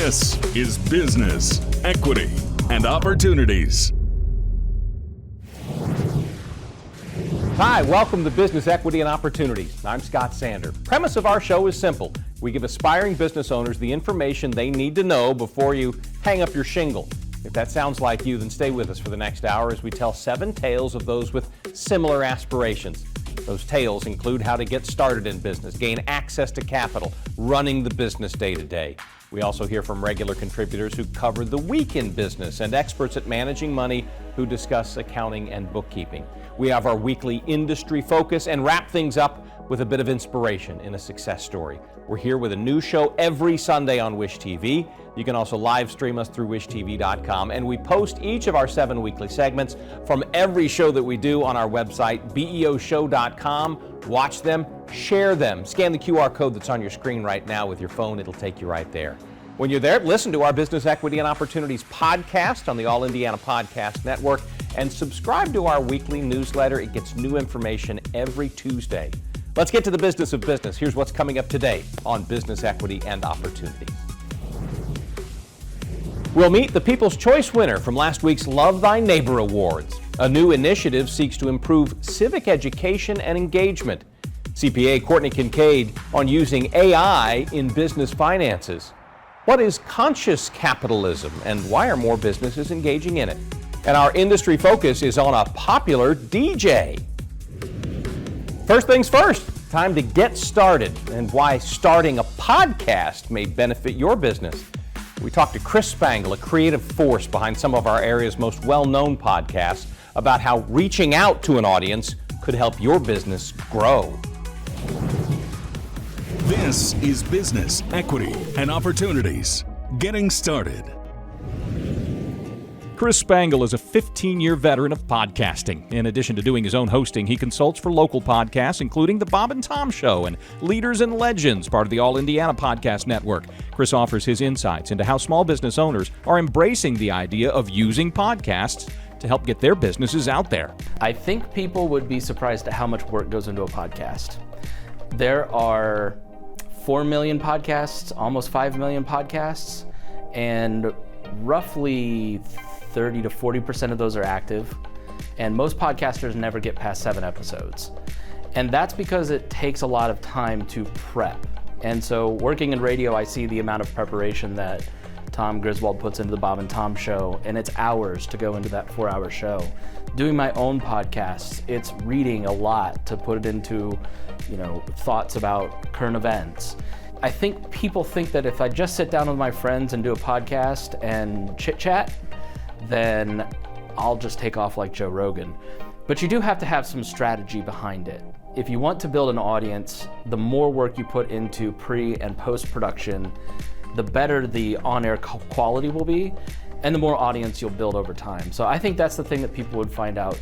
This is Business, Equity, and Opportunities. Hi, welcome to Business, Equity, and Opportunities. I'm Scott Sander. Premise of our show is simple. We give aspiring business owners the information they need to know before you hang up your shingle. If that sounds like you, then stay with us for the next hour as we tell 7 tales of those with similar aspirations. Those tales include how to get started in business, gain access to capital, running the business day to day. We also hear from regular contributors who cover the week in business and experts at managing money who discuss accounting and bookkeeping. We have our weekly industry focus and wrap things up with a bit of inspiration in a success story. We're here with a new show every Sunday on Wish TV. You can also live stream us through wishtv.com, and we post each of our 7 weekly segments from every show that we do on our website, beoshow.com. Watch them, share them. Scan the QR code that's on your screen right now with your phone. It'll take you right there. When you're there, listen to our Business, Equity, and Opportunities podcast on the All Indiana Podcast Network and subscribe to our weekly newsletter. It gets new information every Tuesday. Let's get to the business of business. Here's what's coming up today on Business, Equity, and Opportunities. We'll meet the People's Choice winner from last week's Love Thy Neighbor Awards. A new initiative seeks to improve civic education and engagement. CPA Courtney Kincaid on using AI in business finances. What is conscious capitalism and why are more businesses engaging in it? And our industry focus is on a popular DJ. First things first, time to get started and why starting a podcast may benefit your business. We talked to Chris Spangle, a creative force behind some of our area's most well-known podcasts, about how reaching out to an audience could help your business grow. This is Business, Equity, and Opportunities. Getting started. Chris Spangle is a 15-year veteran of podcasting. In addition to doing his own hosting, he consults for local podcasts, including The Bob and Tom Show and Leaders and Legends, part of the All Indiana Podcast Network. Chris offers his insights into how small business owners are embracing the idea of using podcasts to help get their businesses out there. I think people would be surprised at how much work goes into a podcast. There are 4 million podcasts, almost 5 million podcasts, and roughly 30 to 40% of those are active, and most podcasters never get past 7 episodes. And that's because it takes a lot of time to prep. And so working in radio, I see the amount of preparation that Tom Griswold puts into the Bob and Tom Show, and it's hours to go into that 4-hour show. Doing my own podcasts, it's reading a lot to put it into, thoughts about current events. I think people think that if I just sit down with my friends and do a podcast and chit-chat, then I'll just take off like Joe Rogan. But you do have to have some strategy behind it. If you want to build an audience, the more work you put into pre and post-production, the better the on-air quality will be, and the more audience you'll build over time. So I think that's the thing that people would find out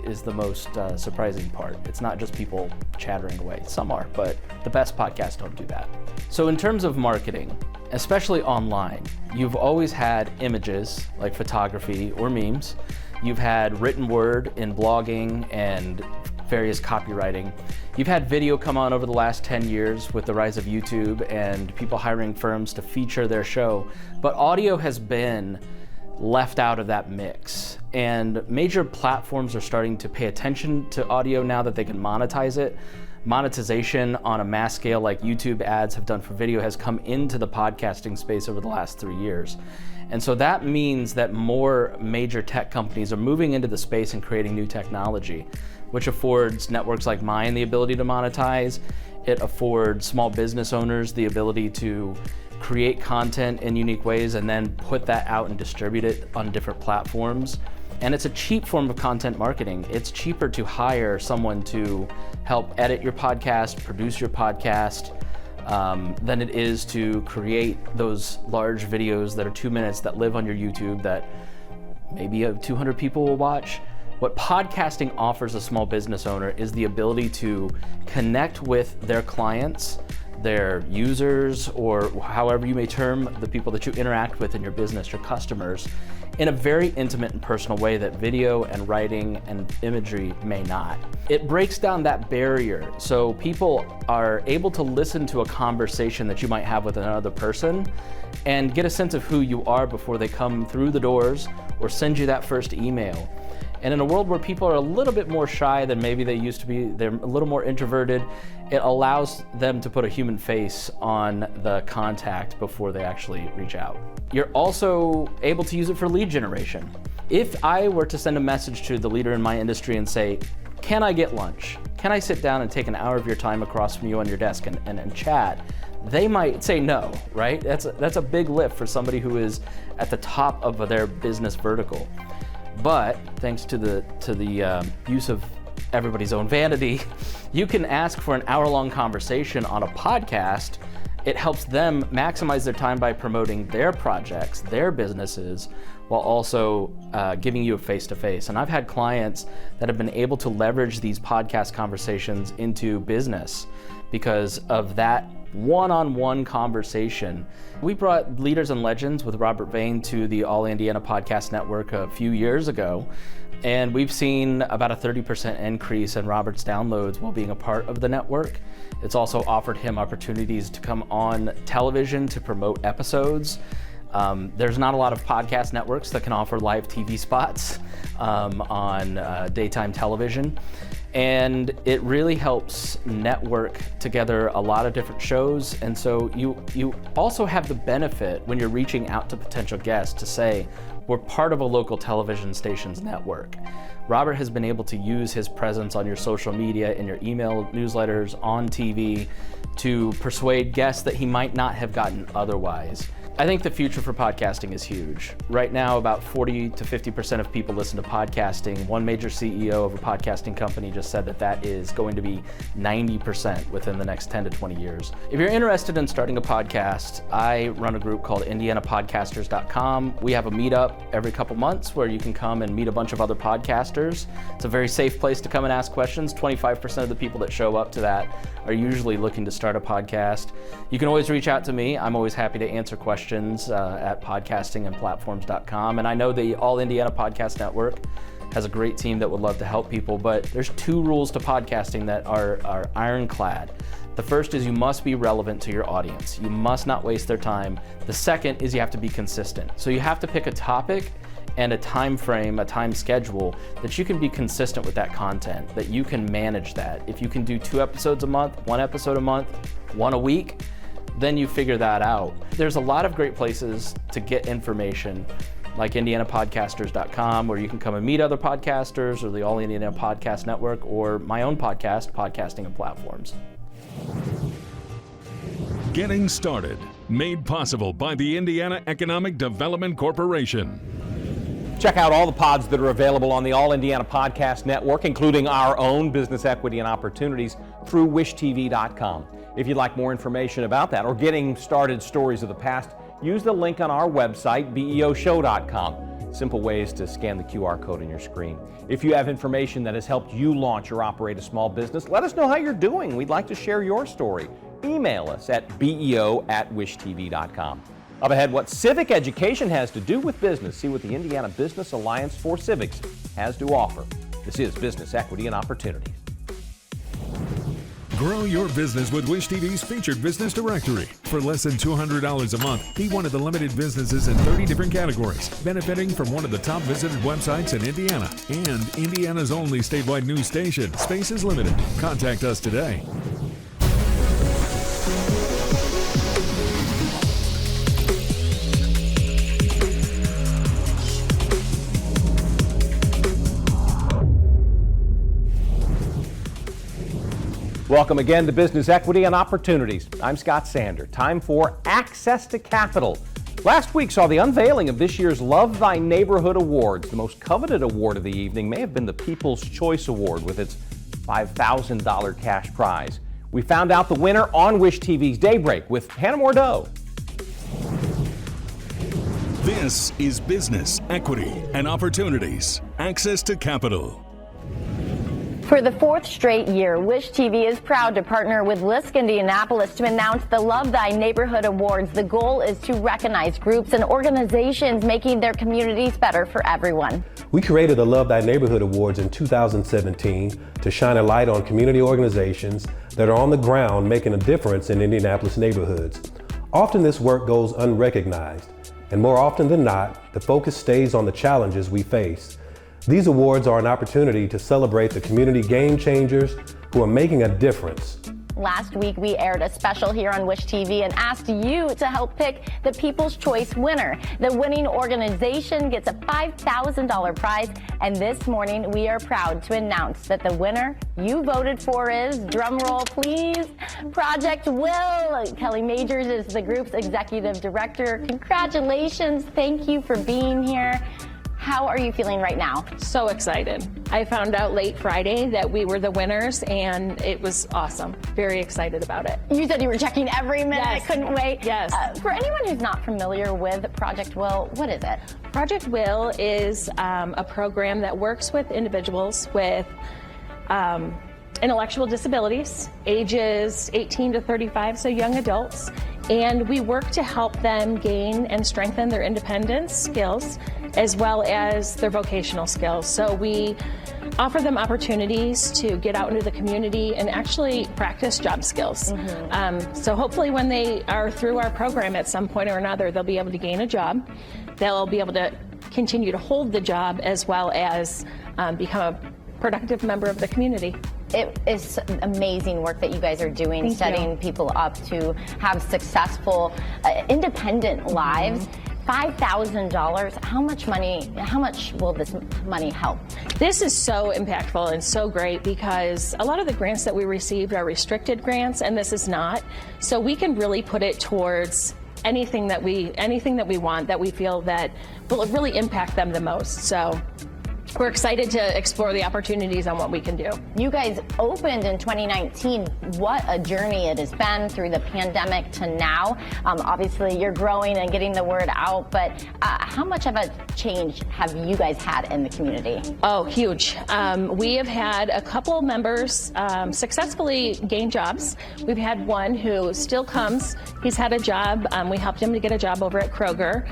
is the most surprising part. It's not just people chattering away. Some are, but the best podcasts don't do that. So in terms of marketing, especially online, you've always had images like photography or memes. You've had written word in blogging and various copywriting. You've had video come on over the last 10 years with the rise of YouTube and people hiring firms to feature their show. But audio has been left out of that mix. And major platforms are starting to pay attention to audio now that they can monetize it. Monetization on a mass scale like YouTube ads have done for video has come into the podcasting space over the last 3 years. And so that means that more major tech companies are moving into the space and creating new technology, which affords networks like mine the ability to monetize. It affords small business owners the ability to create content in unique ways and then put that out and distribute it on different platforms. And it's a cheap form of content marketing. It's cheaper to hire someone to help edit your podcast, produce your podcast, than it is to create those large videos that are 2 minutes that live on your YouTube that maybe 200 people will watch. What podcasting offers a small business owner is the ability to connect with their clients, their users, or however you may term the people that you interact with in your business, your customers, in a very intimate and personal way that video and writing and imagery may not. It breaks down that barrier so people are able to listen to a conversation that you might have with another person and get a sense of who you are before they come through the doors or send you that first email. And in a world where people are a little bit more shy than maybe they used to be, they're a little more introverted, it allows them to put a human face on the contact before they actually reach out. You're also able to use it for lead generation. If I were to send a message to the leader in my industry and say, can I get lunch? Can I sit down and take an hour of your time across from you on your desk and chat? They might say no, right? That's a big lift for somebody who is at the top of their business vertical. But thanks to the use of everybody's own vanity, you can ask for an hour-long conversation on a podcast. It helps them maximize their time by promoting their projects, their businesses, while also giving you a face-to-face. And I've had clients that have been able to leverage these podcast conversations into business because of that one-on-one conversation. We brought Leaders and Legends with Robert Vane to the All Indiana Podcast Network a few years ago, and we've seen about a 30% increase in Robert's downloads while being a part of the network. It's also offered him opportunities to come on television to promote episodes. There's not a lot of podcast networks that can offer live TV spots on daytime television. And it really helps network together a lot of different shows. And so you also have the benefit when you're reaching out to potential guests to say, we're part of a local television station's network. Robert has been able to use his presence on your social media, in your email newsletters, on TV, to persuade guests that he might not have gotten otherwise. I think the future for podcasting is huge. Right now, about 40 to 50% of people listen to podcasting. One major CEO of a podcasting company just said that is going to be 90% within the next 10 to 20 years. If you're interested in starting a podcast, I run a group called IndianaPodcasters.com. We have a meetup every couple months where you can come and meet a bunch of other podcasters. It's a very safe place to come and ask questions. 25% of the people that show up to that are usually looking to start a podcast. You can always reach out to me. I'm always happy to answer questions at podcastingandplatforms.com. And I know the All Indiana Podcast Network has a great team that would love to help people, but there's 2 rules to podcasting that are ironclad. The first is you must be relevant to your audience. You must not waste their time. The second is you have to be consistent. So you have to pick a topic and a time frame, a time schedule that you can be consistent with that content, that you can manage that. If you can do 2 episodes a month, 1 episode a month, 1 a week, then you figure that out. There's a lot of great places to get information, like IndianaPodcasters.com, where you can come and meet other podcasters, or the All Indiana Podcast Network, or my own podcast, Podcasting and Platforms. Getting started, made possible by the Indiana Economic Development Corporation. Check out all the pods that are available on the All Indiana Podcast Network, including our own Business Equity and Opportunities, through wishtv.com. If you'd like more information about that or getting started stories of the past, use the link on our website, beoshow.com. Simple ways to scan the QR code on your screen. If you have information that has helped you launch or operate a small business, let us know how you're doing. We'd like to share your story. Email us at beo@wishtv.com. Up ahead, what civic education has to do with business. See what the Indiana Business Alliance for Civics has to offer. This is Business Equity and Opportunities. Grow your business with Wish TV's featured business directory. For less than $200 a month, be one of the limited businesses in 30 different categories, benefiting from one of the top visited websites in Indiana and Indiana's only statewide news station. Space is limited. Contact us today. Welcome again to Business Equity and Opportunities. I'm Scott Sander. Time for Access to Capital. Last week saw the unveiling of this year's Love Thy Neighborhood Awards. The most coveted award of the evening may have been the People's Choice Award with its $5,000 cash prize. We found out the winner on Wish TV's Daybreak with Hannah Mordeau. This is Business Equity and Opportunities. Access to Capital. For the 4th straight year, Wish TV is proud to partner with LISC Indianapolis to announce the Love Thy Neighborhood Awards. The goal is to recognize groups and organizations making their communities better for everyone. We created the Love Thy Neighborhood Awards in 2017 to shine a light on community organizations that are on the ground making a difference in Indianapolis neighborhoods. Often this work goes unrecognized, and more often than not, the focus stays on the challenges we face. These awards are an opportunity to celebrate the community game changers who are making a difference. Last week, we aired a special here on Wish TV and asked you to help pick the People's Choice winner. The winning organization gets a $5,000 prize, and this morning we are proud to announce that the winner you voted for is, drum roll please, Project Will. Kelly Majors is the group's executive director. Congratulations. Thank you for being here. How are you feeling right now? So excited. I found out late Friday that we were the winners, and it was awesome. Very excited about it. You said you were checking every minute. Yes. I couldn't wait. Yes. For anyone who's not familiar with Project Will, what is it? Project Will is a program that works with individuals with intellectual disabilities, ages 18 to 35, so young adults. And we work to help them gain and strengthen their independence skills as well as their vocational skills. So we offer them opportunities to get out into the community and actually practice job skills. So hopefully when they are through our program at some point or another, they'll be able to gain a job. They'll be able to continue to hold the job as well as become a productive member of the community. It is amazing work that you guys are doing, setting people up to have successful, independent lives. $5,000, how much will this money help? This is so impactful and so great because a lot of the grants that we received are restricted grants, and this is not. So we can really put it towards anything that we want that we feel that will really impact them the most. So we're excited to explore the opportunities on what we can do. You guys opened in 2019. What a journey it has been through the pandemic to now. Obviously, you're growing and getting the word out, but how much of a change have you guys had in the community? Oh, huge. We have had a couple members successfully gain jobs. We've had one who still comes. He's had a job. We helped him to get a job over at Kroger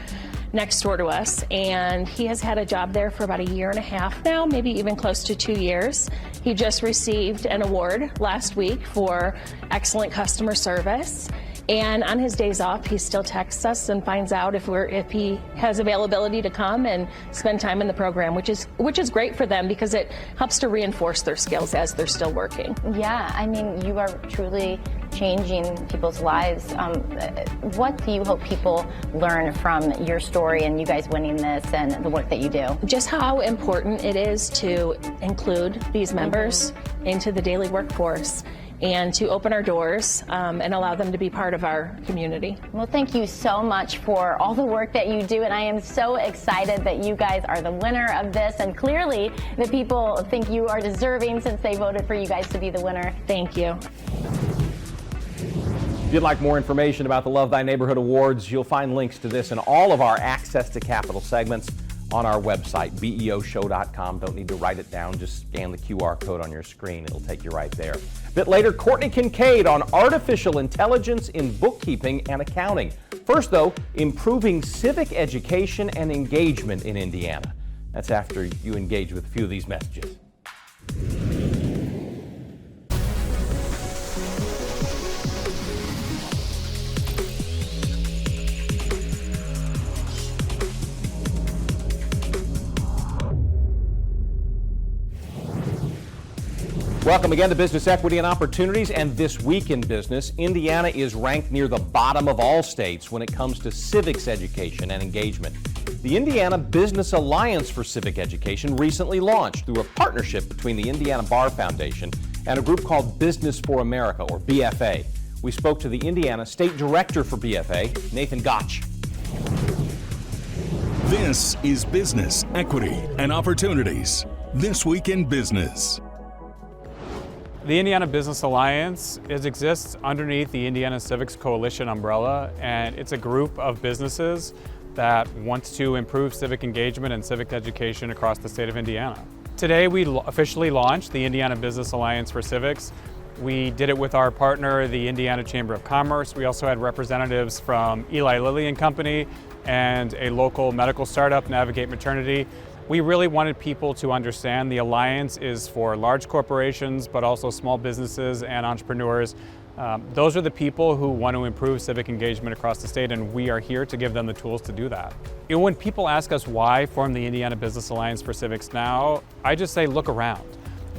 next door to us, and he has had a job there for about 1.5 years now, maybe even close to 2 years. He just received an award last week for excellent customer service, and on his days off he still texts us and finds out if he has availability to come and spend time in the program, which is great for them because it helps to reinforce their skills as they're still working. Yeah, I mean, you are truly changing people's lives. What do you hope people learn from your story and you guys winning this and the work that you do? Just how important it is to include these members into the daily workforce and to open our doors and allow them to be part of our community. Well, thank you so much for all the work that you do, and I am so excited that you guys are the winner of this, and clearly the people think you are deserving since they voted for you guys to be the winner. Thank you. If you'd like more information about the Love Thy Neighborhood Awards, you'll find links to this and all of our Access to Capital segments on our website, BEOshow.com. Don't need to write it down, just scan the QR code on your screen. It'll take you right there. A bit later, Courtney Kincaid on artificial intelligence in bookkeeping and accounting. First, though, improving civic education and engagement in Indiana. That's after you engage with a few of these messages. Welcome again to Business Equity and Opportunities, and this week in business, Indiana is ranked near the bottom of all states when it comes to civics education and engagement. The Indiana Business Alliance for Civic Education recently launched through a partnership between the Indiana Bar Foundation and a group called Business for America, or BFA. We spoke to the Indiana State Director for BFA, Nathan Gotch. This is Business Equity and Opportunities. This week in business. The Indiana Business Alliance exists underneath the Indiana Civics Coalition umbrella, and it's a group of businesses that wants to improve civic engagement and civic education across the state of Indiana. Today we officially launched the Indiana Business Alliance for Civics. We did it with our partner, the Indiana Chamber of Commerce. We also had representatives from Eli Lilly and Company and a local medical startup, Navigate Maternity. We really wanted people to understand the Alliance is for large corporations, but also small businesses and entrepreneurs. Those are the people who want to improve civic engagement across the state, and we are here to give them the tools to do that. You know, when people ask us why form the Indiana Business Alliance for Civics now, I just say look around.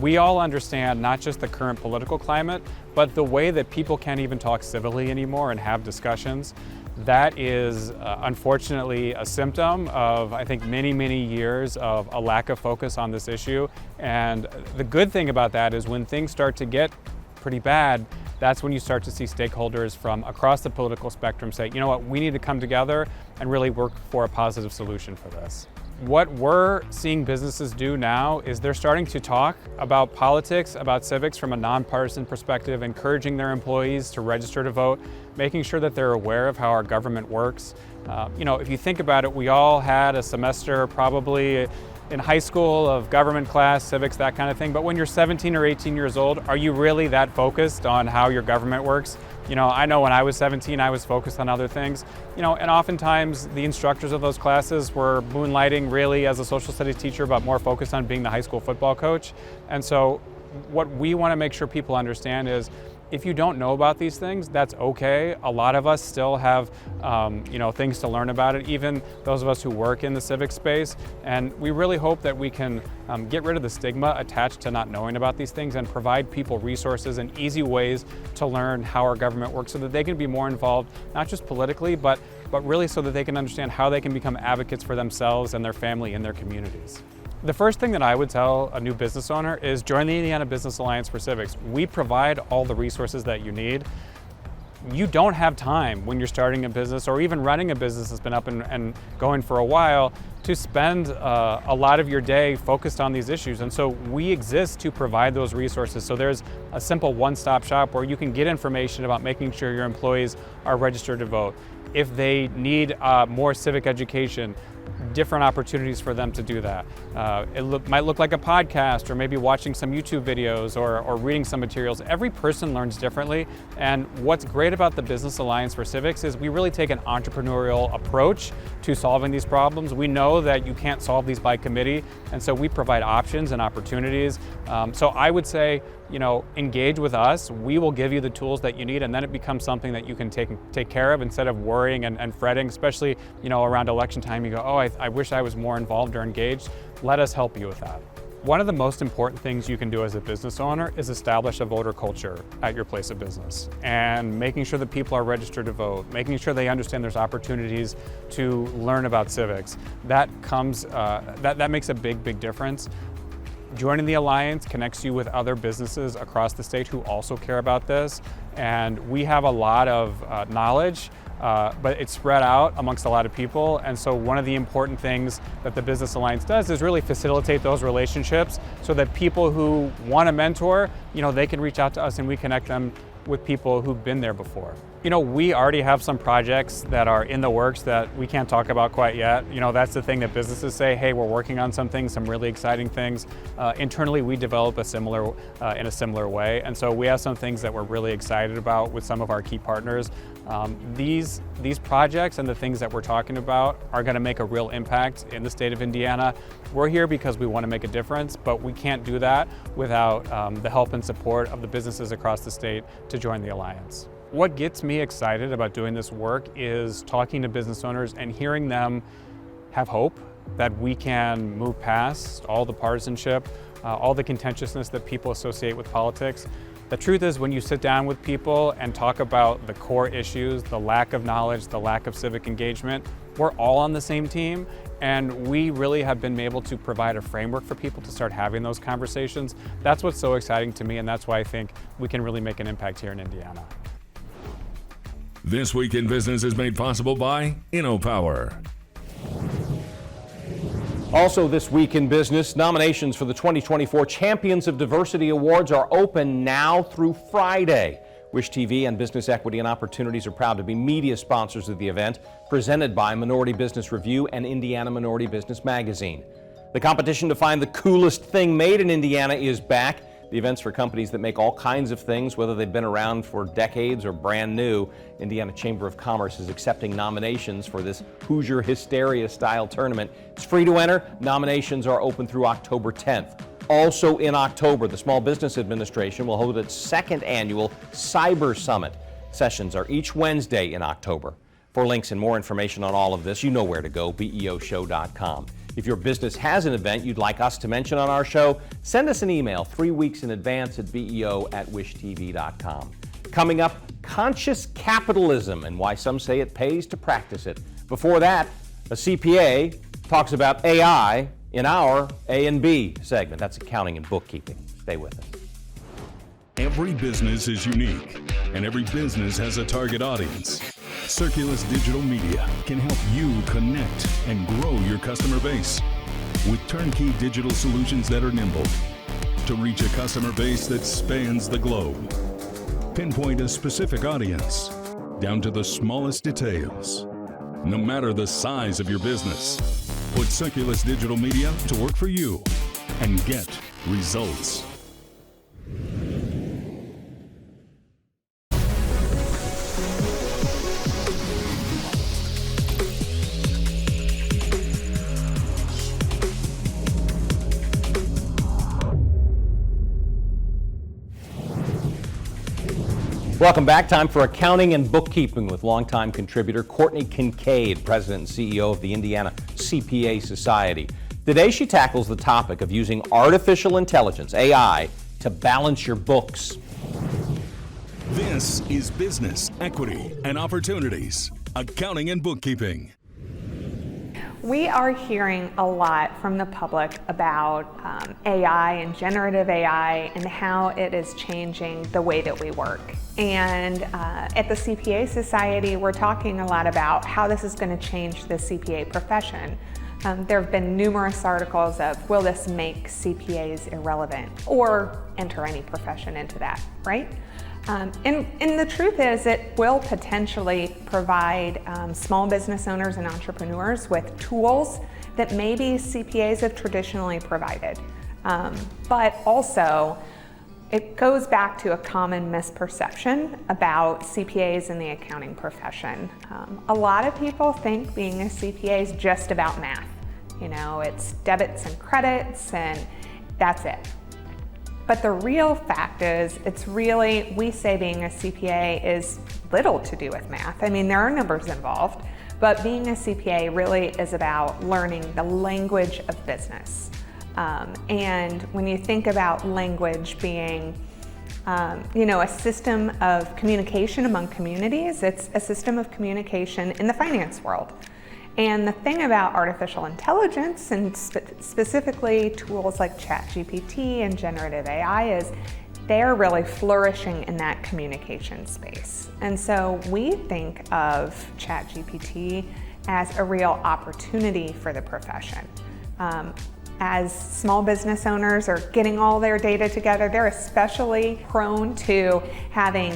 We all understand not just the current political climate, but the way that people can't even talk civilly anymore and have discussions. That is unfortunately a symptom of, I think, many, many years of a lack of focus on this issue. And the good thing about that is when things start to get pretty bad, that's when you start to see stakeholders from across the political spectrum say, you know what, we need to come together and really work for a positive solution for this. What we're seeing businesses do now is they're starting to talk about politics, about civics from a nonpartisan perspective, encouraging their employees to register to vote, making sure that they're aware of how our government works. You know, if you think about it, we all had a semester probably in high school of government class, civics, that kind of thing. But when you're 17 or 18 years old, are you really that focused on how your government works? You know, I know when I was 17, I was focused on other things. You know, and oftentimes the instructors of those classes were moonlighting really as a social studies teacher, but more focused on being the high school football coach. And so what we want to make sure people understand is, if you don't know about these things, that's okay. A lot of us still have you know, things to learn about it, even those of us who work in the civic space. And we really hope that we can get rid of the stigma attached to not knowing about these things and provide people resources and easy ways to learn how our government works so that they can be more involved, not just politically, but really so that they can understand how they can become advocates for themselves and their family and their communities. The first thing that I would tell a new business owner is join the Indiana Business Alliance for Civics. We provide all the resources that you need. You don't have time when you're starting a business or even running a business that's been up and going for a while to spend a lot of your day focused on these issues. And so we exist to provide those resources. So there's a simple one-stop shop where you can get information about making sure your employees are registered to vote. If they need more civic education, different opportunities for them to do that. It might look like a podcast or maybe watching some YouTube videos or reading some materials. Every person learns differently, and what's great about the Business Alliance for Civics is we really take an entrepreneurial approach to solving these problems. We know that you can't solve these by committee, and so we provide options and opportunities. So I would say, you know, engage with us. We will give you the tools that you need, and then it becomes something that you can take care of instead of worrying and fretting, especially, you know, around election time. You go, oh, I wish I was more involved or engaged. Let us help you with that. One of the most important things you can do as a business owner is establish a voter culture at your place of business, and making sure that people are registered to vote, making sure they understand there's opportunities to learn about civics. That makes a big difference. Joining the Alliance connects you with other businesses across the state who also care about this, and we have a lot of knowledge, but it's spread out amongst a lot of people. And so one of the important things that the Business Alliance does is really facilitate those relationships so that people who want a mentor, you know, they can reach out to us and we connect them with people who've been there before. You know, we already have some projects that are in the works that we can't talk about quite yet. You know, that's the thing that businesses say, hey, we're working on some things, some really exciting things. Internally, we develop in a similar way. And so we have some things that we're really excited about with some of our key partners. These projects and the things that we're talking about are going to make a real impact in the state of Indiana. We're here because we want to make a difference, but we can't do that without the help and support of the businesses across the state to join the Alliance. What gets me excited about doing this work is talking to business owners and hearing them have hope that we can move past all the partisanship, all the contentiousness that people associate with politics. The truth is, when you sit down with people and talk about the core issues, the lack of knowledge, the lack of civic engagement, we're all on the same team, and we really have been able to provide a framework for people to start having those conversations. That's what's so exciting to me, and that's why I think we can really make an impact here in Indiana. This Week in Business is made possible by BE&O Power. Also this week in business, nominations for the 2024 Champions of Diversity Awards are open now through Friday. Wish TV and Business Equity and Opportunities are proud to be media sponsors of the event, presented by Minority Business Review and Indiana Minority Business Magazine. The competition to find the coolest thing made in Indiana is back. The events for companies that make all kinds of things, whether they've been around for decades or brand new. Indiana Chamber of Commerce is accepting nominations for this Hoosier Hysteria style tournament. It's free to enter. Nominations are open through October 10th. Also in October, the Small Business Administration will hold its second annual Cyber Summit. Sessions are each Wednesday in October. For links and more information on all of this, you know where to go, beoshow.com. If your business has an event you'd like us to mention on our show, send us an email 3 weeks in advance at beo@wishtv.com. Coming up, conscious capitalism and why some say it pays to practice it. Before that, a CPA talks about AI in our A and B segment. That's accounting and bookkeeping. Stay with us. Every business is unique, and every business has a target audience. Circulus Digital Media can help you connect and grow your customer base with turnkey digital solutions that are nimble to reach a customer base that spans the globe. Pinpoint a specific audience down to the smallest details. No matter the size of your business, put Circulus Digital Media to work for you and get results. Welcome back. Time for accounting and bookkeeping with longtime contributor Courtney Kincaid, president and CEO of the Indiana CPA Society. Today she tackles the topic of using artificial intelligence, AI, to balance your books. This is Business, Equity, and Opportunities, Accounting and Bookkeeping. We are hearing a lot from the public about AI and generative AI and how it is changing the way that we work. And at the CPA Society, we're talking a lot about how this is going to change the CPA profession. There have been numerous articles of, will this make CPAs irrelevant or enter any profession into that, right? And the truth is it will potentially provide small business owners and entrepreneurs with tools that maybe CPAs have traditionally provided. But also, it goes back to a common misperception about CPAs in the accounting profession. A lot of people think being a CPA is just about math. You know, it's debits and credits and that's it. But the real fact is, it's really, we say being a CPA is little to do with math. I mean, there are numbers involved, but being a CPA really is about learning the language of business. And when you think about language being, a system of communication among communities, it's a system of communication in the finance world. And the thing about artificial intelligence, and specifically tools like ChatGPT and generative AI, is they're really flourishing in that communication space. And so we think of ChatGPT as a real opportunity for the profession. As small business owners are getting all their data together, they're especially prone to having,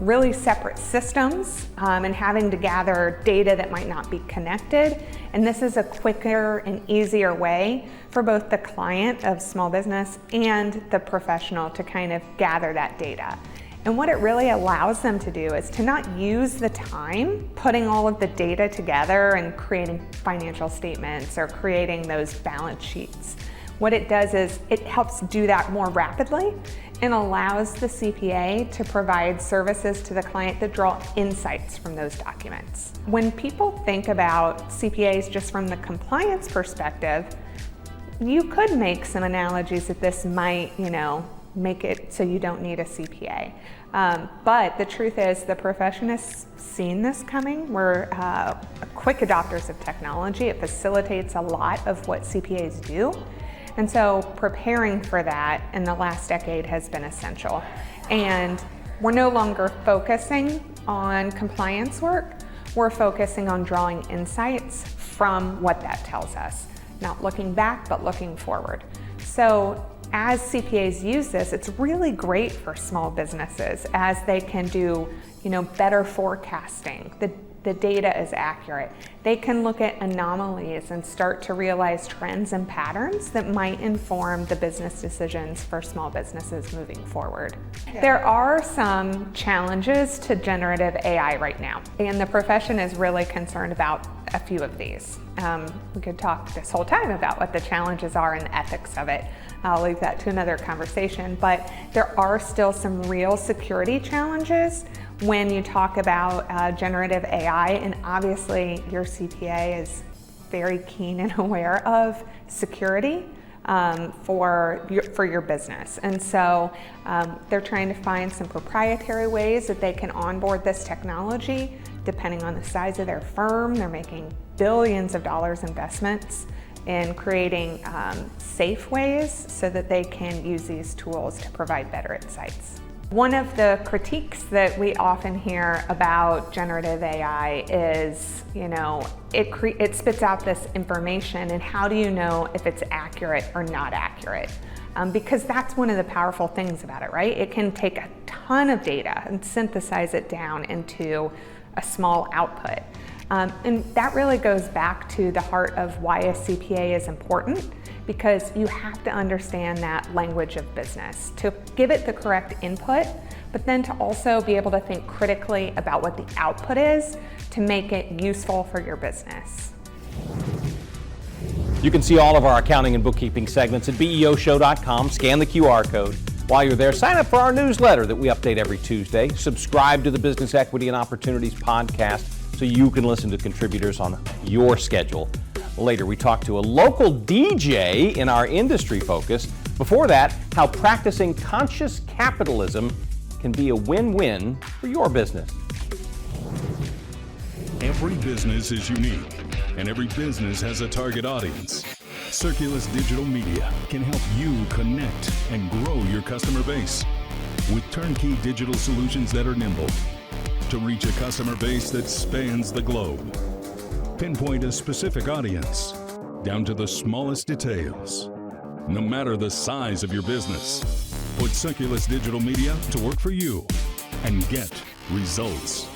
really separate systems and having to gather data that might not be connected. And this is a quicker and easier way for both the client of small business and the professional to kind of gather that data. And what it really allows them to do is to not use the time putting all of the data together and creating financial statements or creating those balance sheets. What it does is it helps do that more rapidly and allows the CPA to provide services to the client that draw insights from those documents. When people think about CPAs just from the compliance perspective, you could make some analogies that this might, make it so you don't need a CPA. But the truth is the profession has seen this coming. We're quick adopters of technology. It facilitates a lot of what CPAs do. And so preparing for that in the last decade has been essential. And we're no longer focusing on compliance work. We're focusing on drawing insights from what that tells us. Not looking back, but looking forward. So as CPAs use this, it's really great for small businesses as they can do, better forecasting. the data is accurate. They can look at anomalies and start to realize trends and patterns that might inform the business decisions for small businesses moving forward. There are some challenges to generative AI right now, and the profession is really concerned about a few of these. We could talk this whole time about what the challenges are and the ethics of it. I'll leave that to another conversation, but there are still some real security challenges when you talk about generative AI, and obviously your CPA is very keen and aware of security for your business. And so they're trying to find some proprietary ways that they can onboard this technology depending on the size of their firm. They're making billions of dollars investments in creating safe ways so that they can use these tools to provide better insights. One of the critiques that we often hear about generative AI is, it spits out this information, and how do you know if it's accurate or not accurate? Because that's one of the powerful things about it, right? It can take a ton of data and synthesize it down into a small output. And that really goes back to the heart of why a CPA is important, because you have to understand that language of business to give it the correct input, but then to also be able to think critically about what the output is to make it useful for your business. You can see all of our accounting and bookkeeping segments at beoshow.com. Scan the QR code. While you're there, sign up for our newsletter that we update every Tuesday. Subscribe to the Business Equity and Opportunities podcast so you can listen to contributors on your schedule. Later, we talk to a local DJ in our industry focus. Before that, how practicing conscious capitalism can be a win-win for your business. Every business is unique, and every business has a target audience. Circulus Digital Media can help you connect and grow your customer base with turnkey digital solutions that are nimble to reach a customer base that spans the globe. Pinpoint a specific audience down to the smallest details. No matter the size of your business, put Circulus Digital Media to work for you and get results.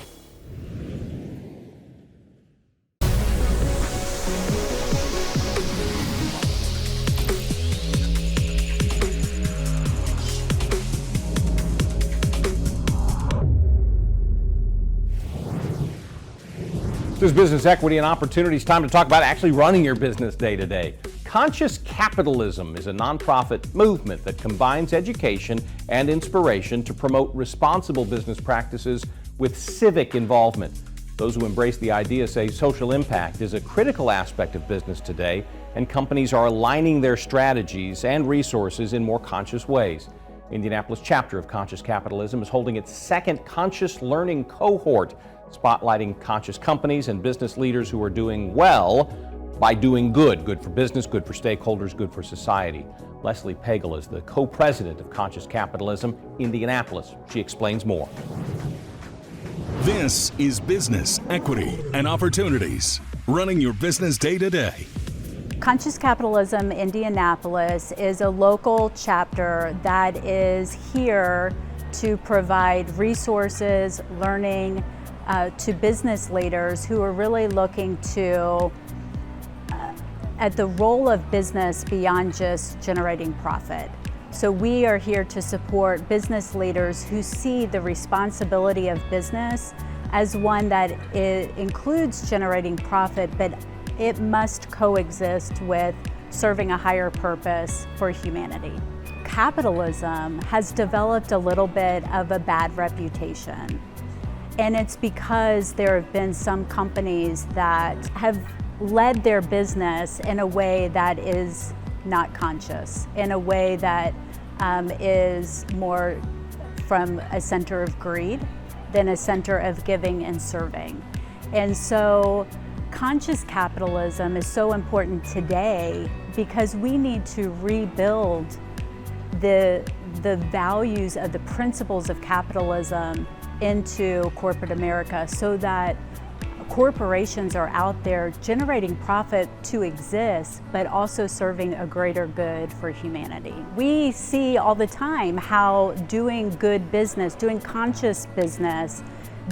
This is Business Equity and Opportunities. Time to talk about actually running your business day to day. Conscious Capitalism is a nonprofit movement that combines education and inspiration to promote responsible business practices with civic involvement. Those who embrace the idea say social impact is a critical aspect of business today, and companies are aligning their strategies and resources in more conscious ways. Indianapolis chapter of Conscious Capitalism is holding its second Conscious Learning cohort, spotlighting conscious companies and business leaders who are doing well by doing good. Good for business, good for stakeholders, good for society. Leslie Pagel is the co-president of Conscious Capitalism, Indianapolis. She explains more. This is Business Equity and Opportunities, running your business day to day. Conscious Capitalism Indianapolis is a local chapter that is here to provide resources, learning, to business leaders who are really looking to at the role of business beyond just generating profit. So we are here to support business leaders who see the responsibility of business as one that includes generating profit, but it must coexist with serving a higher purpose for humanity. Capitalism has developed a little bit of a bad reputation. And it's because there have been some companies that have led their business in a way that is not conscious, in a way that is more from a center of greed than a center of giving and serving. And so conscious capitalism is so important today because we need to rebuild the values of the principles of capitalism into corporate America so that corporations are out there generating profit to exist, but also serving a greater good for humanity. We see all the time how doing good business, doing conscious business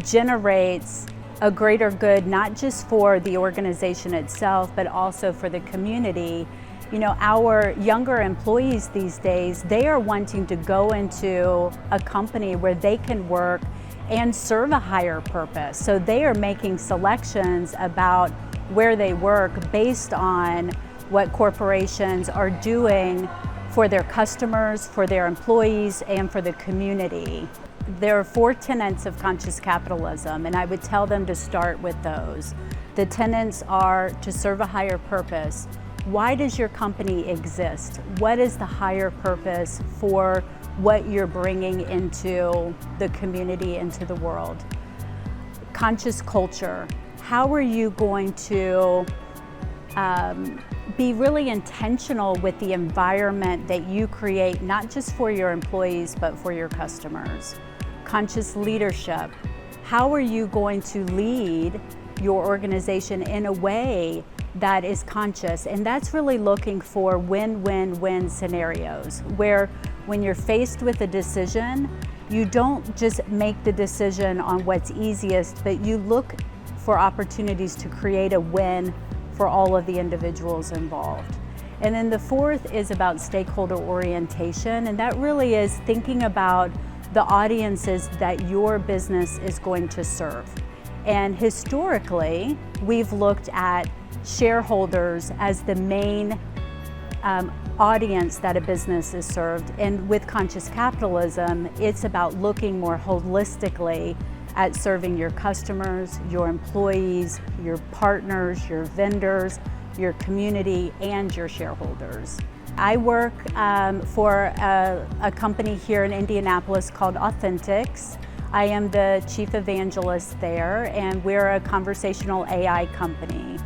generates a greater good, not just for the organization itself, but also for the community. You know, our younger employees these days, they are wanting to go into a company where they can work and serve a higher purpose. So they are making selections about where they work based on what corporations are doing for their customers, for their employees, and for the community. There are 4 tenets of conscious capitalism, and I would tell them to start with those. The tenets are to serve a higher purpose. Why does your company exist? What is the higher purpose for what you're bringing into the community, into the world? Conscious culture. How are you going to be really intentional with the environment that you create, not just for your employees, but for your customers? Conscious leadership. How are you going to lead your organization in a way that is conscious? And that's really looking for win-win-win scenarios, where when you're faced with a decision, you don't just make the decision on what's easiest, but you look for opportunities to create a win for all of the individuals involved. And then the 4th is about stakeholder orientation, and that really is thinking about the audiences that your business is going to serve. And historically, we've looked at shareholders as the main audience that a business is served. And with conscious capitalism, it's about looking more holistically at serving your customers, your employees, your partners, your vendors, your community, and your shareholders. I work for a company here in Indianapolis called Authentics. I am the chief evangelist there, and we're a conversational AI company.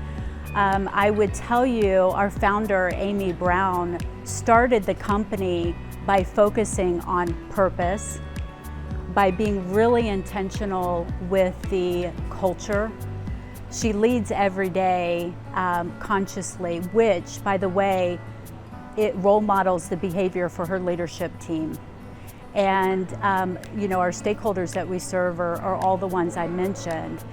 I would tell you, our founder, Amy Brown, started the company by focusing on purpose, by being really intentional with the culture. She leads every day consciously, which, by the way, it role models the behavior for her leadership team. And you know, our stakeholders that we serve are all the ones I mentioned.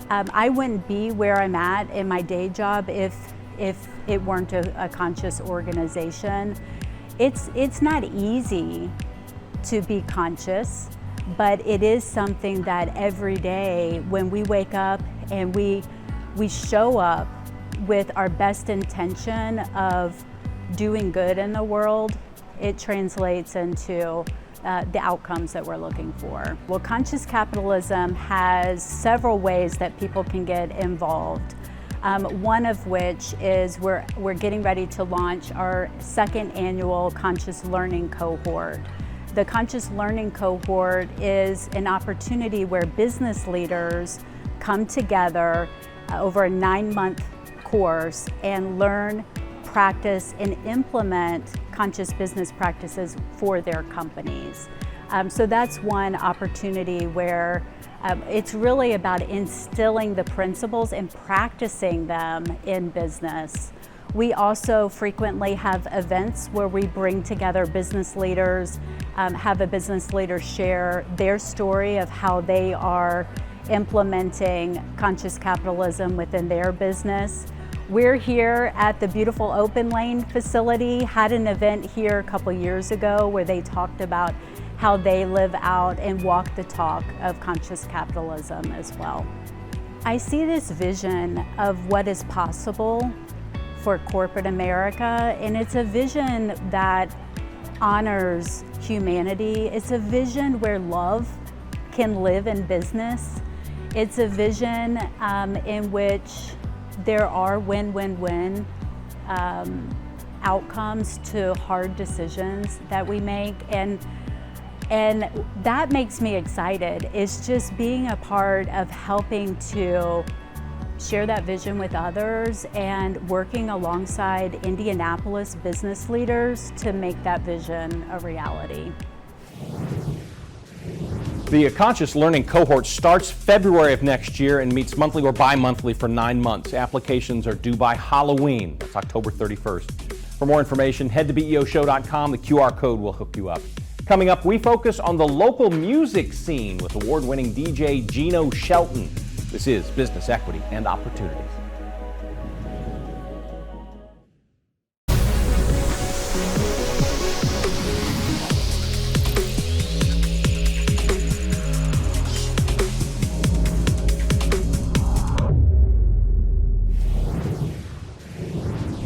I wouldn't be where I'm at in my day job if it weren't a conscious organization. It's not easy to be conscious, but it is something that every day when we wake up and we show up with our best intention of doing good in the world, it translates into the outcomes that we're looking for. Well, conscious capitalism has several ways that people can get involved. One of which is we're getting ready to launch our 2nd annual Conscious Learning Cohort. The Conscious Learning Cohort is an opportunity where business leaders come together over a 9-month course and learn, practice, and implement conscious business practices for their companies. So that's one opportunity where it's really about instilling the principles and practicing them in business. We also frequently have events where we bring together business leaders, have a business leader share their story of how they are implementing conscious capitalism within their business. We're here at the beautiful Open Lane facility, had an event here a couple years ago where they talked about how they live out and walk the talk of conscious capitalism as well. I see this vision of what is possible for corporate America, and it's a vision that honors humanity. It's a vision where love can live in business. It's a vision in which there are win-win-win outcomes to hard decisions that we make, and that makes me excited. It's just being a part of helping to share that vision with others and working alongside Indianapolis business leaders to make that vision a reality. The Conscious Learning Cohort starts February of next year and meets monthly or bi-monthly for 9 months. Applications are due by Halloween. That's October 31st. For more information, head to BEOshow.com. The QR code will hook you up. Coming up, we focus on the local music scene with award-winning DJ Gino Shelton. This is Business Equity and Opportunities.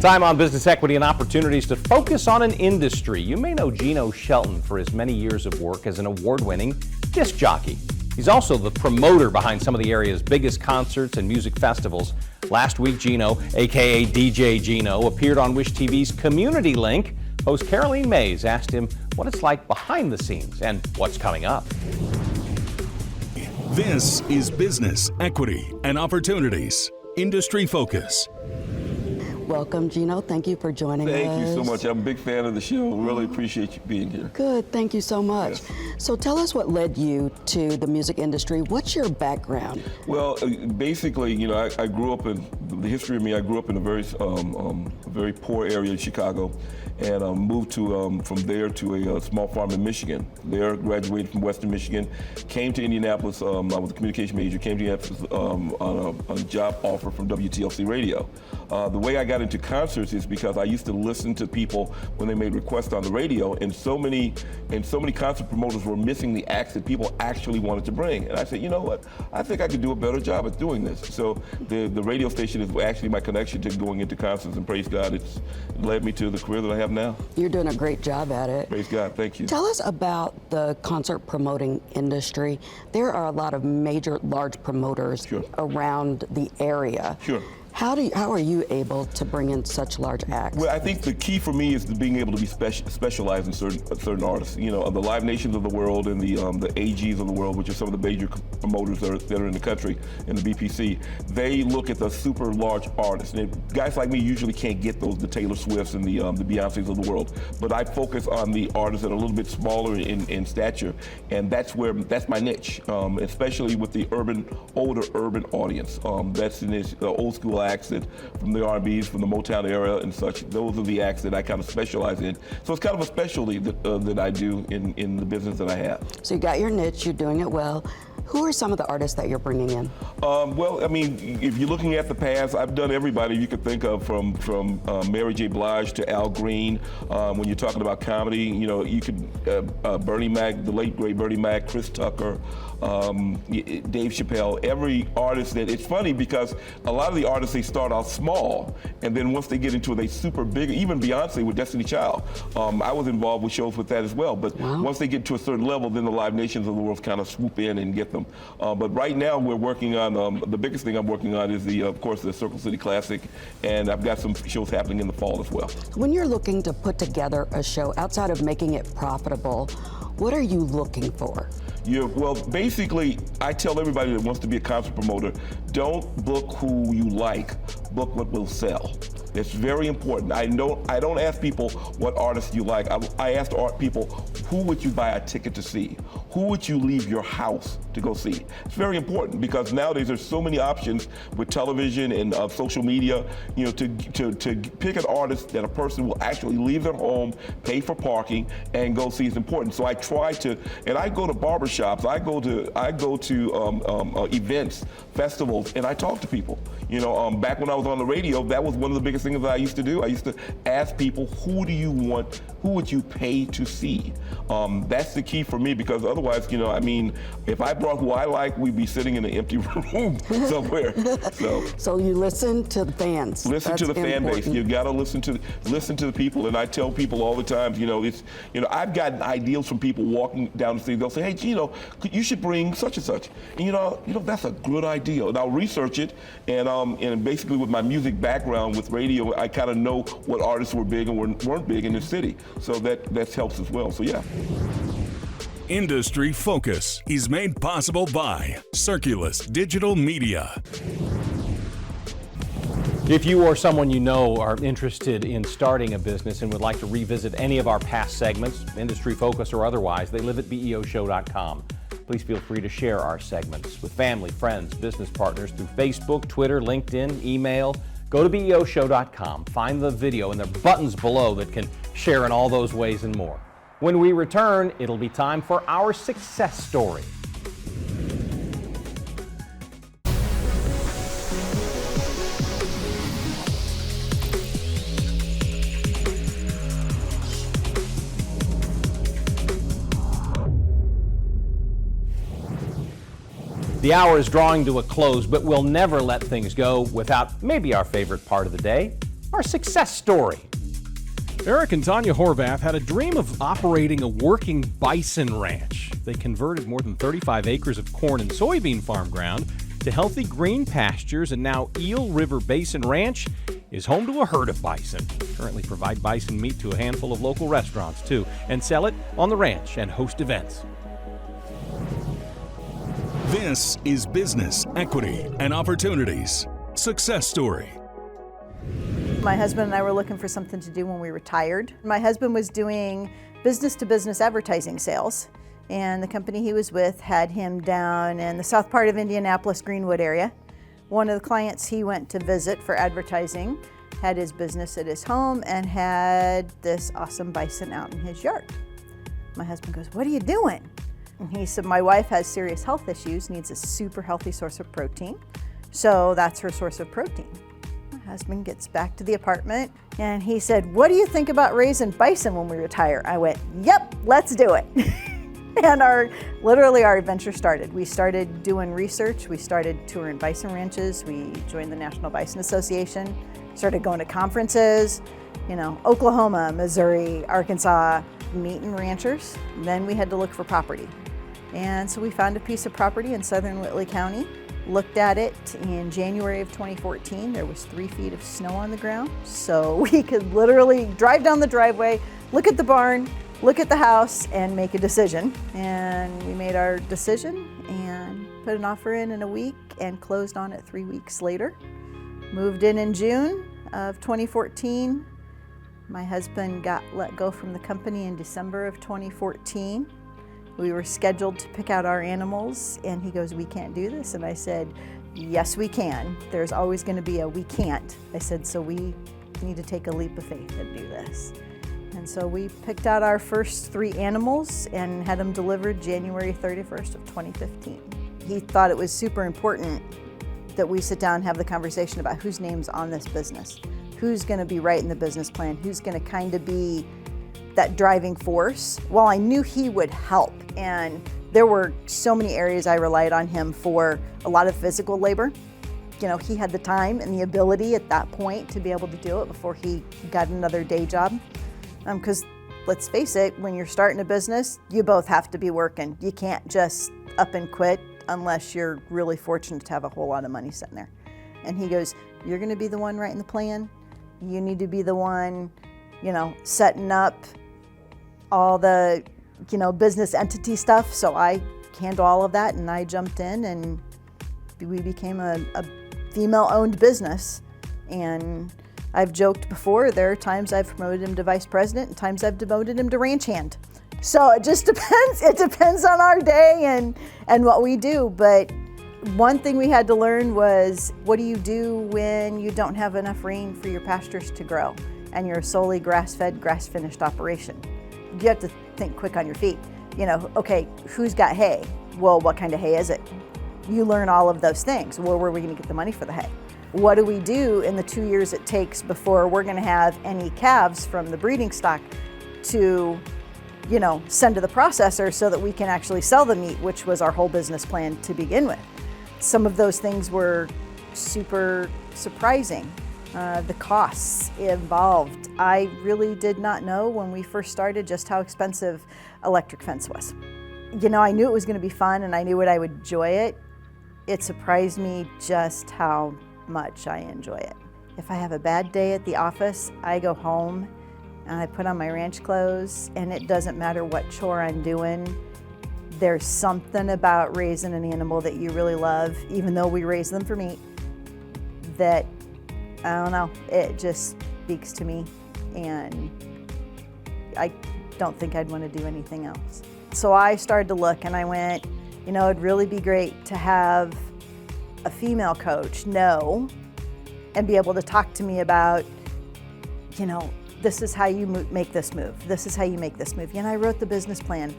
Time on Business Equity and Opportunities to focus on an industry. You may know Gino Shelton for his many years of work as an award-winning disc jockey. He's also the promoter behind some of the area's biggest concerts and music festivals. Last week, Gino, aka DJ Gino, appeared on Wish TV's Community Link. Host Caroline Mays asked him what it's like behind the scenes and what's coming up. This is Business Equity and Opportunities. Industry Focus. Welcome, Gino. Thank you for joining us. Thank you so much. I'm a big fan of the show. Really appreciate you being here. Good. Thank you so much. Yes. So tell us what led you to the music industry. What's your background? Well, basically, you know, I grew up in the history of me. I grew up in a very poor area in Chicago, and moved to from there to a small farm in Michigan. There, graduated from Western Michigan, came to Indianapolis. I was a communication major. Came to Indianapolis on a job offer from WTLC Radio. The way I got into concerts is because I used to listen to people when they made requests on the radio, and so many concert promoters were missing the acts that people actually wanted to bring. And I said, you know what? I think I could do a better job at doing this. So the radio station is actually my connection to going into concerts, and praise God, it's led me to the career that I have now. You're doing a great job at it. Praise God, thank you. Tell us about the concert promoting industry. There are a lot of major, large promoters around the area. Sure. How are you able to bring in such large acts? Well, I think the key for me is being able to be specialized in certain artists. You know, the Live Nations of the world and the AGs of the world, which are some of the major promoters that are in the country, and the BPC, they look at the super large artists. And guys like me usually can't get those, the Taylor Swifts and the Beyoncés of the world. But I focus on the artists that are a little bit smaller in stature, and that's my niche, especially with the older urban audience. That's in this old school acts from the R&Bs, from the Motown era and such. Those are the acts that I kind of specialize in. So it's kind of a specialty that I do in the business that I have. So you got your niche, you're doing it well. Who are some of the artists that you're bringing in? Well, I mean, if you're looking at the past, I've done everybody you could think of, from Mary J. Blige to Al Green. When you're talking about comedy, you know, you could Bernie Mac, the late great Bernie Mac, Chris Tucker, Dave Chappelle. Every artist it's funny because a lot of the artists, they start off small, and then once they get into it, they super big. Even Beyonce with Destiny Child. I was involved with shows with that as well. But once they get to a certain level, then the Live Nations of the world kind of swoop in and get them. But right now we're working on, the biggest thing I'm working on is of course, the Circle City Classic, and I've got some shows happening in the fall as well. When you're looking to put together a show, outside of making it profitable, what are you looking for? Well, basically, I tell everybody that wants to be a concert promoter, don't book who you like, book what will sell. It's very important. I don't ask people what artists you like. I ask people, who would you buy a ticket to see? Who would you leave your house to go see? It's very important because nowadays there's so many options with television and social media. You know, to pick an artist that a person will actually leave their home, pay for parking, and go see is important. So I try to, and I go to barbershops, I go to events, festivals, and I talk to people. You know, back when I was on the radio, that was one of the biggest things that I used to do. I used to ask people, who do you want, who would you pay to see? That's the key for me, because otherwise, you know, I mean, if I brought who I like, we'd be sitting in an empty room somewhere. So you listen to the fans. Listen to the fan base. You gotta listen to the people. And I tell people all the time, you know, I've gotten ideas from people walking down the street. They'll say, hey, Gino, you should bring such and such. And you know, that's a good idea. And I'll research it, and basically with my music background with radio, I kind of know what artists were big and weren't big in the city. So that helps as well. So yeah. Industry Focus is made possible by Circulus Digital Media. If you or someone you know are interested in starting a business and would like to revisit any of our past segments, Industry Focus or otherwise, they live at BEOshow.com. Please feel free to share our segments with family, friends, business partners through Facebook, Twitter, LinkedIn, email. Go to BEOshow.com, find the video, and there are buttons below that can share in all those ways and more. When we return, it'll be time for our success story. The hour is drawing to a close, but we'll never let things go without maybe our favorite part of the day, our success story. Eric and Tanya Horvath had a dream of operating a working bison ranch. They converted more than 35 acres of corn and soybean farm ground to healthy green pastures, and now Eel River Basin Ranch is home to a herd of bison. Currently provide bison meat to a handful of local restaurants too, and sell it on the ranch and host events. This is Business, Equity, and Opportunities. Success Story. My husband and I were looking for something to do when we retired. My husband was doing business-to-business advertising sales, and the company he was with had him down in the south part of Indianapolis, Greenwood area. One of the clients he went to visit for advertising had his business at his home and had this awesome bison out in his yard. My husband goes, "What are you doing?" And he said, "My wife has serious health issues, needs a super healthy source of protein, so that's her source of protein." My husband gets back to the apartment and he said, "What do you think about raising bison when we retire?" I went, "Yep, let's do it." And literally our adventure started. We started doing research, we started touring bison ranches, we joined the National Bison Association, started going to conferences, Oklahoma, Missouri, Arkansas, meeting ranchers. Then we had to look for property. And so we found a piece of property in southern Whitley County, looked at it in January of 2014. There was 3 feet of snow on the ground, so we could literally drive down the driveway, look at the barn, look at the house, and make a decision. And we made our decision and put an offer in a week and closed on it 3 weeks later. Moved in June of 2014. My husband got let go from the company in December of 2014. We were scheduled to pick out our animals, and he goes, "We can't do this." And I said, "Yes, we can. There's always going to be a we can't." I said, "So we need to take a leap of faith and do this." And so we picked out our first 3 animals and had them delivered January 31st of 2015. He thought it was super important that we sit down and have the conversation about whose name's on this business, who's going to be writing the business plan, who's going to kind of be that driving force. Well, I knew he would help, and there were so many areas I relied on him for a lot of physical labor. He had the time and the ability at that point to be able to do it before he got another day job. Because let's face it, when you're starting a business, you both have to be working. You can't just up and quit unless you're really fortunate to have a whole lot of money sitting there. And he goes, "You're going to be the one writing the plan. You need to be the one, setting up all the, business entity stuff." So I handle all of that, and I jumped in, and we became a female-owned business. And I've joked before, there are times I've promoted him to vice president and times I've demoted him to ranch hand. So it just depends. It depends on our day and what we do. But one thing we had to learn was, what do you do when you don't have enough rain for your pastures to grow and you're a solely grass-fed, grass-finished operation? You have to think quick on your feet. Okay, who's got hay? Well, what kind of hay is it? You learn all of those things. Well, where are we going to get the money for the hay? What do we do in the 2 years it takes before we're going to have any calves from the breeding stock to, send to the processor so that we can actually sell the meat, which was our whole business plan to begin with? Some of those things were super surprising. The costs involved. I really did not know when we first started just how expensive electric fence was. I knew it was going to be fun and I knew I would enjoy it. It surprised me just how much I enjoy it. If I have a bad day at the office, I go home and I put on my ranch clothes, and it doesn't matter what chore I'm doing. There's something about raising an animal that you really love, even though we raise them for meat, that, I don't know, it just speaks to me, and I don't think I'd want to do anything else. So I started to look, and I went, it'd really be great to have a female coach know and be able to talk to me about, this is how you make this move. This is how you make this move. I wrote the business plan.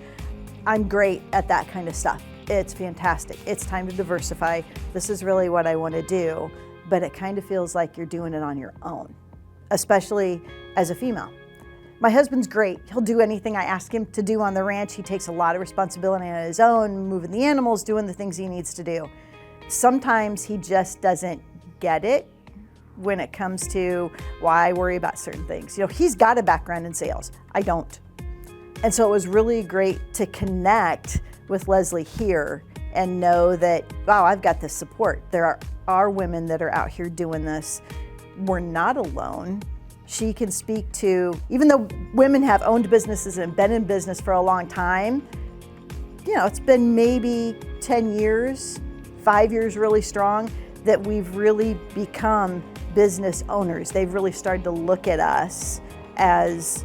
I'm great at that kind of stuff. It's fantastic. It's time to diversify. This is really what I want to do, but it kind of feels like you're doing it on your own, especially as a female. My husband's great. He'll do anything I ask him to do on the ranch. He takes a lot of responsibility on his own, moving the animals, doing the things he needs to do. Sometimes he just doesn't get it when it comes to why I worry about certain things. You know, he's got a background in sales. I don't. And so it was really great to connect with Leslie here and know that, wow, I've got this support. There are women that are out here doing this. We're not alone. She can speak to, even though women have owned businesses and been in business for a long time, you know, it's been maybe 10 years, 5 years really strong, that we've really become business owners. They've really started to look at us as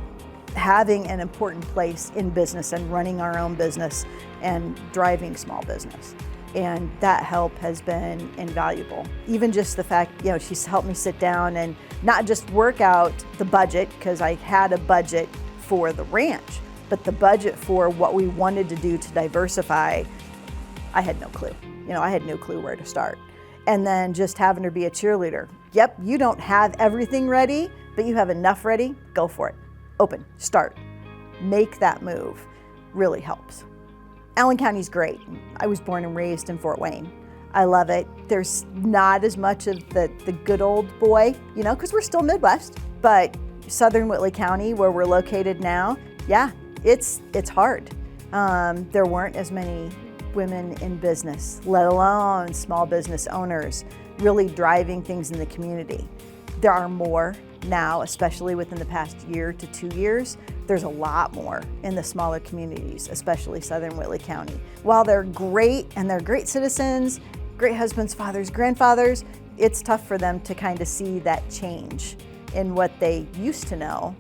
having an important place in business and running our own business and driving small business. And that help has been invaluable. Even just the fact, you know, she's helped me sit down and not just work out the budget, because I had a budget for the ranch, but the budget for what we wanted to do to diversify, I had no clue. You know, I had no clue where to start. And then just having her be a cheerleader. Yep, you don't have everything ready, but you have enough ready, go for it. Open, start, make that move, really helps. Allen County's great. I was born and raised in Fort Wayne. I love it. There's not as much of the good old boy, you know, because we're still Midwest, but Southern Whitley County, where we're located now, yeah, it's hard. There weren't as many women in business, let alone small business owners, really driving things in the community. There are more now, especially within the past year to 2 years. There's a lot more in the smaller communities, especially Southern Whitley County. While they're great and they're great citizens, great husbands, fathers, grandfathers, it's tough for them to kind of see that change in what they used to know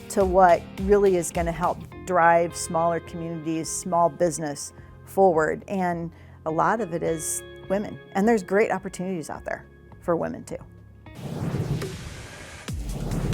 to what really is going to help drive smaller communities, small business forward. And a lot of it is women. And there's great opportunities out there for women too.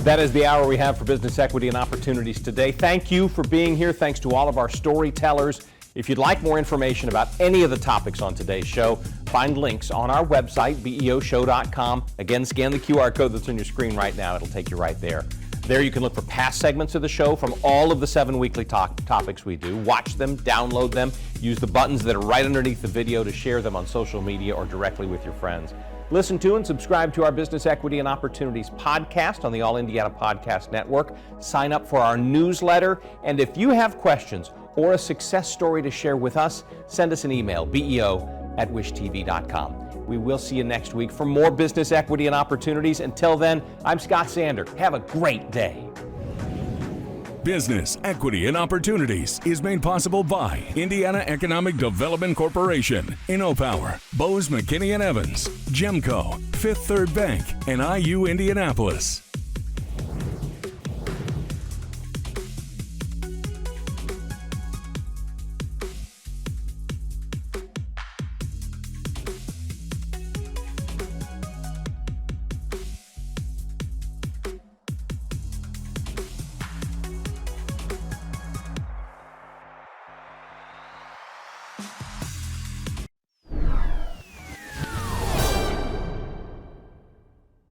That is the hour we have for Business Equity and Opportunities today. Thank you for being here. Thanks to all of our storytellers. If you'd like more information about any of the topics on today's show, find links on our website, beoshow.com. Again, scan the QR code that's on your screen right now. It'll take you right there. There you can look for past segments of the show from all of the 7 weekly topics we do. Watch them, download them, use the buttons that are right underneath the video to share them on social media or directly with your friends. Listen to and subscribe to our Business Equity and Opportunities podcast on the All Indiana Podcast Network. Sign up for our newsletter. And if you have questions or a success story to share with us, send us an email, beo@wishtv.com. We will see you next week for more Business Equity and Opportunities. Until then, I'm Scott Sander. Have a great day. Business, Equity, and Opportunities is made possible by Indiana Economic Development Corporation, InnoPower, Bose McKinney & Evans, Gemco, Fifth Third Bank, and IU Indianapolis.